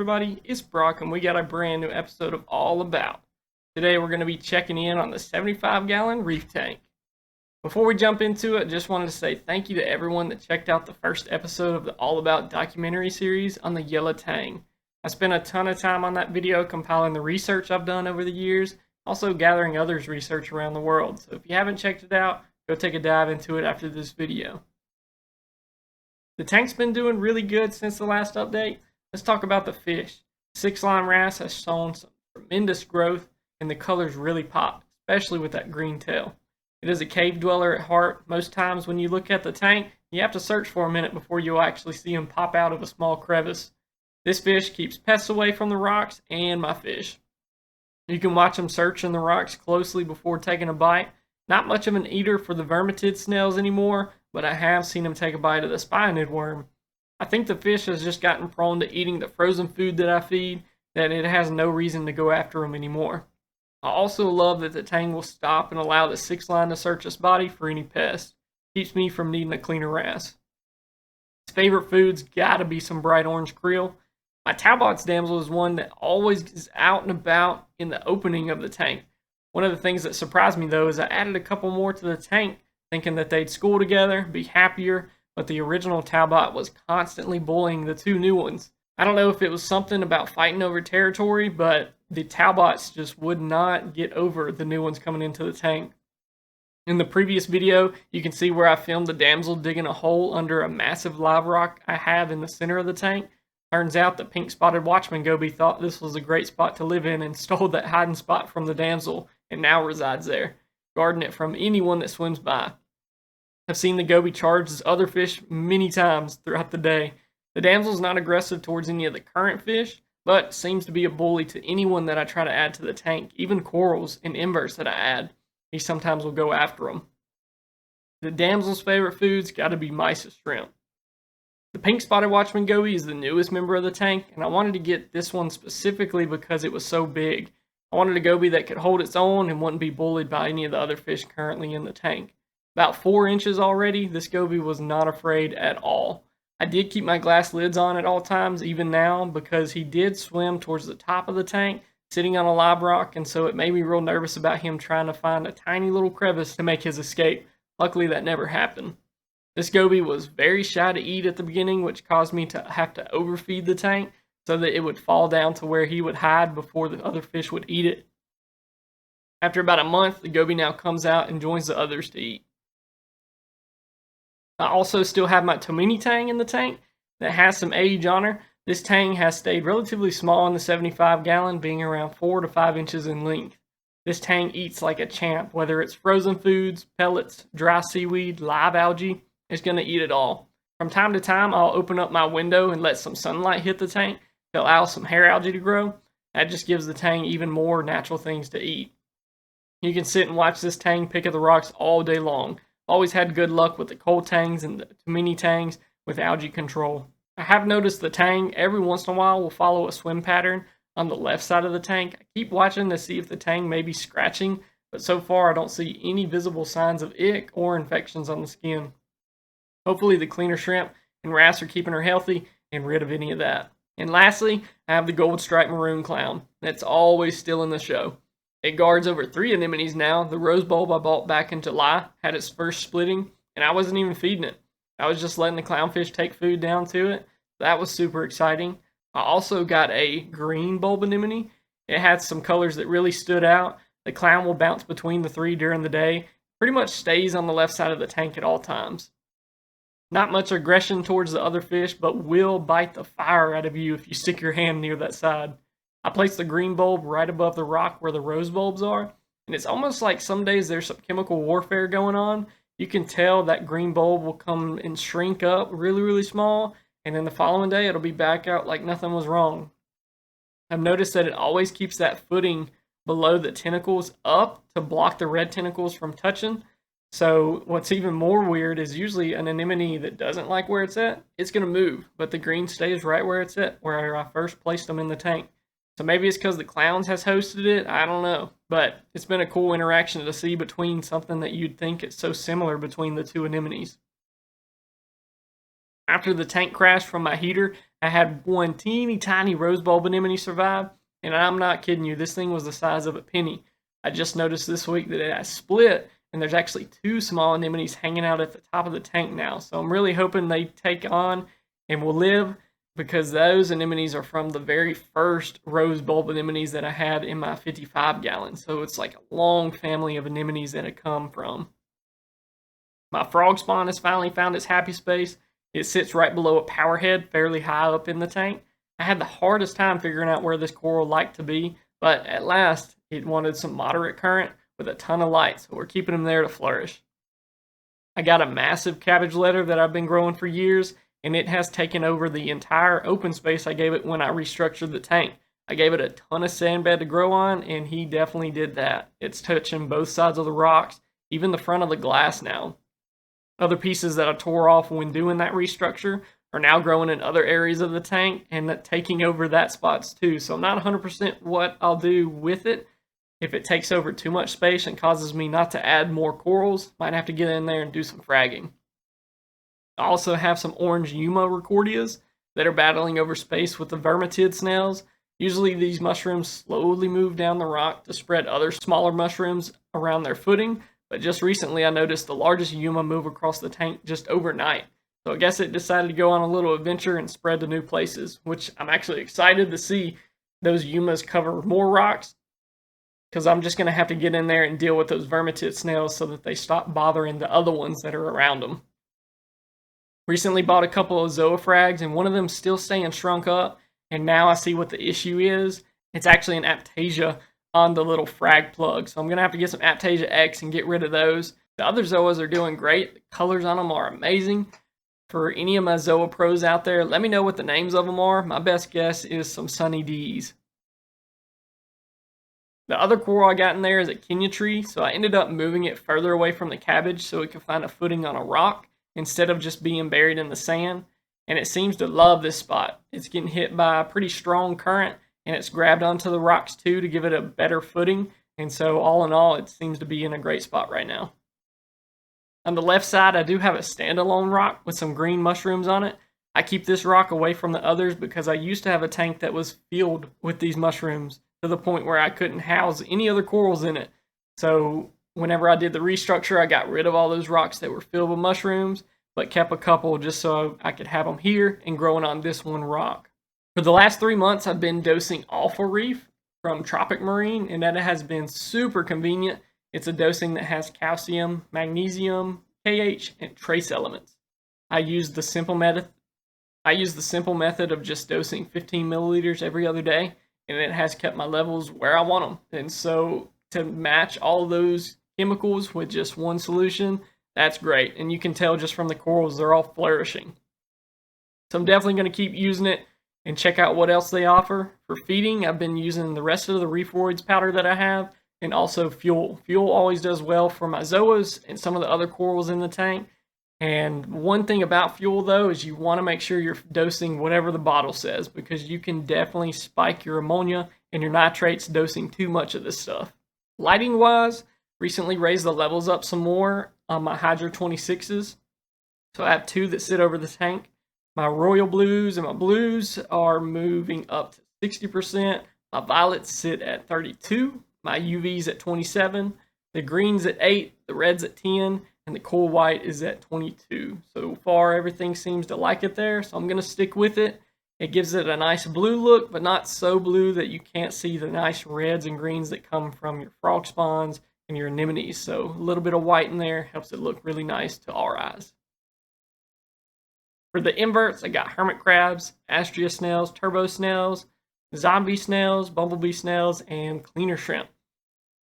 everybody? It's Brock, and we got a brand new episode of All About. Today we're going to be checking in on the 75-gallon reef tank. Before we jump into it, just wanted to say thank you to everyone that checked out the first episode of the All About documentary series on the Yellow Tang. I spent a ton of time on that video compiling the research I've done over the years, also gathering others' research around the world. So if you haven't checked it out, go take a dive into it after this video. The tank's been doing really good since the last update. Let's talk about the fish. 6-line wrasse has shown some tremendous growth, and the colors really pop, especially with that green tail. It is a cave dweller at heart. Most times when you look at the tank, you have to search for a minute before you'll actually see him pop out of a small crevice. This fish keeps pests away from the rocks and my fish. You can watch him searching the rocks closely before taking a bite. Not much of an eater for the vermitid snails anymore, but I have seen him take a bite of the spionid worm. I think the fish has just gotten prone to eating the frozen food that I feed, that it has no reason to go after him anymore. I also love that the tang will stop and allow the 6-line to search its body for any pests. Keeps me from needing a cleaner wrasse. His favorite food's gotta be some bright orange krill. My Talbot's damsel is one that always is out and about in the opening of the tank. One of the things that surprised me though is I added a couple more to the tank, thinking that they'd school together, be happier, but the original Talbot was constantly bullying the two new ones. I don't know if it was something about fighting over territory, but the Talbots just would not get over the new ones coming into the tank. In the previous video, you can see where I filmed the damsel digging a hole under a massive live rock I have in the center of the tank. Turns out the pink-spotted watchman goby thought this was a great spot to live in and stole that hiding spot from the damsel and now resides there, guarding it from anyone that swims by. I've seen the goby charge his other fish many times throughout the day. The damsel's not aggressive towards any of the current fish, but seems to be a bully to anyone that I try to add to the tank, even corals and inverts that I add. He sometimes will go after them. The damsel's favorite food's gotta be mice and shrimp. The pink-spotted watchman goby is the newest member of the tank, and I wanted to get this one specifically because it was so big. I wanted a goby that could hold its own and wouldn't be bullied by any of the other fish currently in the tank. About 4 inches already, this goby was not afraid at all. I did keep my glass lids on at all times, even now, because he did swim towards the top of the tank, sitting on a live rock, and so it made me real nervous about him trying to find a tiny little crevice to make his escape. Luckily, that never happened. This goby was very shy to eat at the beginning, which caused me to have to overfeed the tank so that it would fall down to where he would hide before the other fish would eat it. After about a month, the goby now comes out and joins the others to eat. I also still have my Tomini tang in the tank that has some age on her. This tang has stayed relatively small in the 75-gallon, being around 4 to 5 inches in length. This tang eats like a champ, whether it's frozen foods, pellets, dry seaweed, live algae, it's going to eat it all. From time to time, I'll open up my window and let some sunlight hit the tank to allow some hair algae to grow. That just gives the tang even more natural things to eat. You can sit and watch this tang pick at the rocks all day long. Always had good luck with the coal tangs and the Tomini tangs with algae control. I have noticed the tang every once in a while will follow a swim pattern on the left side of the tank. I keep watching to see if the tang may be scratching, but so far I don't see any visible signs of ick or infections on the skin. Hopefully the cleaner shrimp and wrasse are keeping her healthy and rid of any of that. And lastly, I have the gold striped maroon clown. That's always still in the show. It guards over 3 anemones now. The rose bulb I bought back in July had its first splitting, and I wasn't even feeding it. I was just letting the clownfish take food down to it. That was super exciting. I also got a green bulb anemone. It had some colors that really stood out. The clown will bounce between the 3 during the day. Pretty much stays on the left side of the tank at all times. Not much aggression towards the other fish, but will bite the fire out of you if you stick your hand near that side. I placed the green bulb right above the rock where the rose bulbs are, and it's almost like some days there's some chemical warfare going on. You can tell that green bulb will come and shrink up really, really small, and then the following day it'll be back out like nothing was wrong. I've noticed that it always keeps that footing below the tentacles up to block the red tentacles from touching. So what's even more weird is usually an anemone that doesn't like where it's at, it's going to move, but the green stays right where it's at, where I first placed them in the tank. So maybe it's because the clowns has hosted it, I don't know. But it's been a cool interaction to see between something that you'd think is so similar between the two anemones. After the tank crash from my heater, I had one teeny tiny rose bulb anemone survive, and I'm not kidding you, this thing was the size of a penny. I just noticed this week that it has split, and there's actually two small anemones hanging out at the top of the tank now. So I'm really hoping they take on and will live, because those anemones are from the very first rose bulb anemones that I had in my 55 gallon. So it's like a long family of anemones that it come from. My frog spawn has finally found its happy space. It sits right below a power head, fairly high up in the tank. I had the hardest time figuring out where this coral liked to be, but at last it wanted some moderate current with a ton of light, so we're keeping them there to flourish. I got a massive cabbage letter that I've been growing for years, and it has taken over the entire open space I gave it when I restructured the tank. I gave it a ton of sand bed to grow on, and he definitely did that. It's touching both sides of the rocks, even the front of the glass now. Other pieces that I tore off when doing that restructure are now growing in other areas of the tank and taking over that spots too. So I'm not 100% what I'll do with it. If it takes over too much space and causes me not to add more corals, might have to get in there and do some fragging. I also have some orange Yuma recordias that are battling over space with the vermitid snails. Usually these mushrooms slowly move down the rock to spread other smaller mushrooms around their footing, but just recently I noticed the largest Yuma move across the tank just overnight. So I guess it decided to go on a little adventure and spread to new places, which I'm actually excited to see those Yumas cover more rocks, because I'm just going to have to get in there and deal with those vermitid snails so that they stop bothering the other ones that are around them. Recently bought a couple of zoophragms, and one of them still staying shrunk up, and now I see what the issue is. It's actually an Aptasia on the little frag plug, so I'm going to have to get some Aptasia X and get rid of those. The other zoas are doing great. The colors on them are amazing. For any of my zoa pros out there, let me know what the names of them are. My best guess is some Sunny D's. The other coral I got in there is a Kenya tree, so I ended up moving it further away from the cabbage so it could find a footing on a rock instead of just being buried in the sand. And it seems to love this spot. It's getting hit by a pretty strong current, and it's grabbed onto the rocks too to give it a better footing. And so all in all, it seems to be in a great spot right now. On the left side, I do have a standalone rock with some green mushrooms on it. I keep this rock away from the others because I used to have a tank that was filled with these mushrooms to the point where I couldn't house any other corals in it. So whenever I did the restructure, I got rid of all those rocks that were filled with mushrooms, but kept a couple just so I could have them here and growing on this one rock. For the last 3 months, I've been dosing Alpha Reef from Tropic Marine, and that has been super convenient. It's a dosing that has calcium, magnesium, KH, and trace elements. I use the simple method of just dosing 15 milliliters every other day, and it has kept my levels where I want them. And so to match all those chemicals with just one solution, that's great. And you can tell just from the corals, they're all flourishing. So I'm definitely going to keep using it and check out what else they offer. For feeding, I've been using the rest of the Reefroids powder that I have, and also fuel. Fuel always does well for my zoas and some of the other corals in the tank. And one thing about fuel though is you want to make sure you're dosing whatever the bottle says, because you can definitely spike your ammonia and your nitrates dosing too much of this stuff. Lighting wise, recently raised the levels up some more on my Hydro 26s. So I have two that sit over the tank. My royal blues and my blues are moving up to 60%. My violets sit at 32. My UVs at 27. The greens at 8. The reds at 10. And the cool white is at 22. So far, everything seems to like it there, so I'm going to stick with it. It gives it a nice blue look, but not so blue that you can't see the nice reds and greens that come from your frog spawns and your anemones. So a little bit of white in there helps it look really nice to our eyes. For the inverts, I got hermit crabs, astrea snails, turbo snails, zombie snails, bumblebee snails, and cleaner shrimp.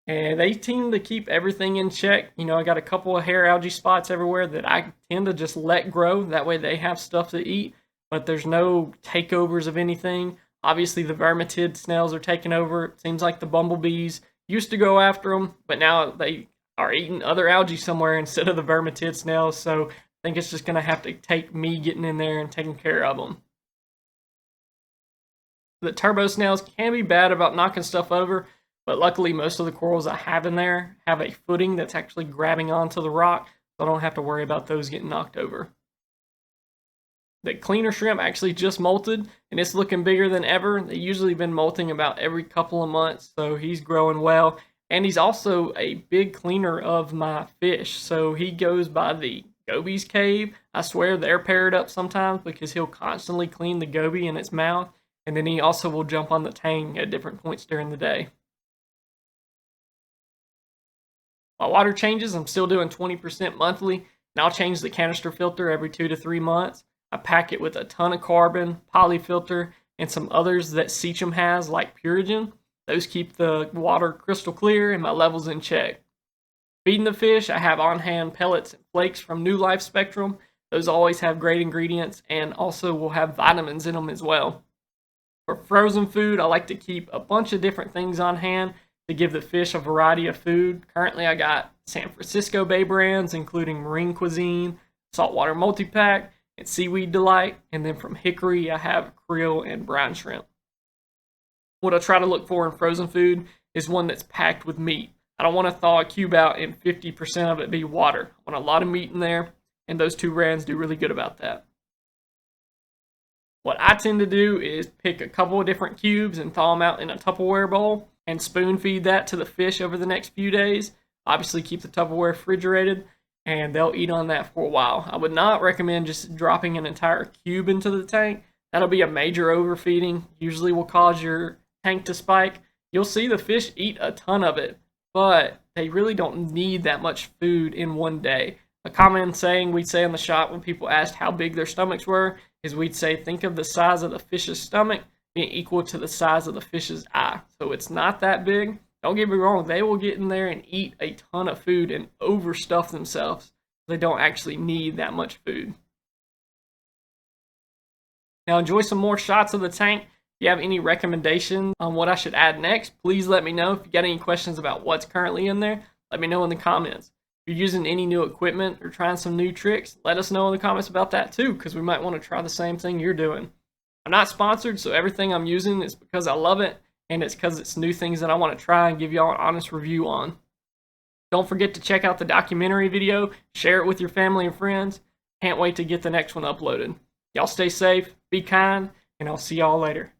And they seem to keep everything in check. You know, I got a couple of hair algae spots everywhere that I tend to just let grow. That way they have stuff to eat, but there's no takeovers of anything. Obviously, the vermitid snails are taking over. It seems like the bumblebees used to go after them, but now they are eating other algae somewhere instead of the vermitid snails. So I think it's just going to have to take me getting in there and taking care of them. The turbo snails can be bad about knocking stuff over, but luckily most of the corals I have in there have a footing that's actually grabbing onto the rock, so I don't have to worry about those getting knocked over. The cleaner shrimp actually just molted, and it's looking bigger than ever. They usually been molting about every couple of months, so he's growing well. And he's also a big cleaner of my fish. So he goes by the goby's cave. I swear they're paired up sometimes because he'll constantly clean the goby in its mouth. And then he also will jump on the tang at different points during the day. My water changes, I'm still doing 20% monthly, and I'll change the canister filter every 2 to 3 months. I pack it with a ton of carbon, polyfilter, and some others that Seacham has, like Purigen. Those keep the water crystal clear and my levels in check. Feeding the fish, I have on-hand pellets and flakes from New Life Spectrum. Those always have great ingredients and also will have vitamins in them as well. For frozen food, I like to keep a bunch of different things on hand to give the fish a variety of food. Currently, I got San Francisco Bay brands, including Marine Cuisine, Saltwater Multi-Pack, and Seaweed Delight. And then from Hickory, I have krill and brine shrimp. What I try to look for in frozen food is one that's packed with meat. I don't want to thaw a cube out and 50% of it be water. I want a lot of meat in there, and those two brands do really good about that. What I tend to do is pick a couple of different cubes and thaw them out in a Tupperware bowl and spoon feed that to the fish over the next few days. Obviously keep the Tupperware refrigerated, and they'll eat on that for a while. I would not recommend just dropping an entire cube into the tank. That'll be a major overfeeding. Usually will cause your tank to spike. You'll see the fish eat a ton of it, but they really don't need that much food in one day. A common saying we'd say in the shop when people asked how big their stomachs were is we'd say, think of the size of the fish's stomach being equal to the size of the fish's eye. So it's not that big. Don't get me wrong, they will get in there and eat a ton of food and overstuff themselves. They don't actually need that much food. Now enjoy some more shots of the tank. If you have any recommendations on what I should add next, please let me know. If you got any questions about what's currently in there, let me know in the comments. If you're using any new equipment or trying some new tricks, let us know in the comments about that too, because we might want to try the same thing you're doing. I'm not sponsored, so everything I'm using is because I love it, and it's because it's new things that I want to try and give y'all an honest review on. Don't forget to check out the documentary video, share it with your family and friends. Can't wait to get the next one uploaded. Y'all stay safe, be kind, and I'll see y'all later.